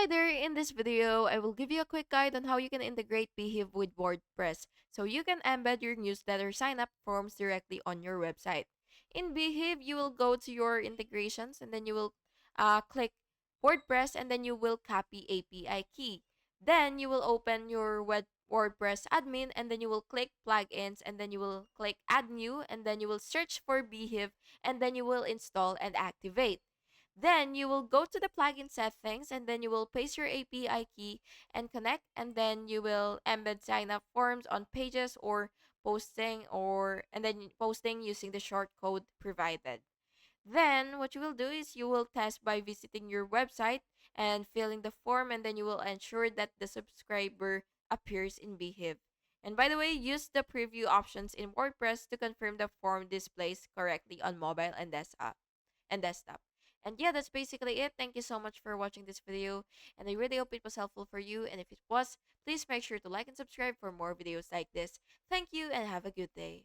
Hi there, in this video, I will give you a quick guide on how you can integrate Beehiiv with WordPress so you can embed your newsletter sign-up forms directly on your website. In Beehiiv, you will go to your integrations and then you will click WordPress and then you will copy API key. Then you will open your WordPress admin and then you will click plugins and then you will click add new and then you will search for Beehiiv and then you will install and activate. Then you will go to the plugin settings and then you will paste your API key and connect, and then you will embed sign up forms on pages or posting using the short code provided. Then what you will do is you will test by visiting your website and filling the form, and then you will ensure that the subscriber appears in Beehiiv. And by the way, use the preview options in WordPress to confirm the form displays correctly on mobile and desktop. And yeah, that's basically it. Thank you so much for watching this video, and I really hope it was helpful for you. And if it was, please make sure to like and subscribe for more videos like this. Thank you and have a good day.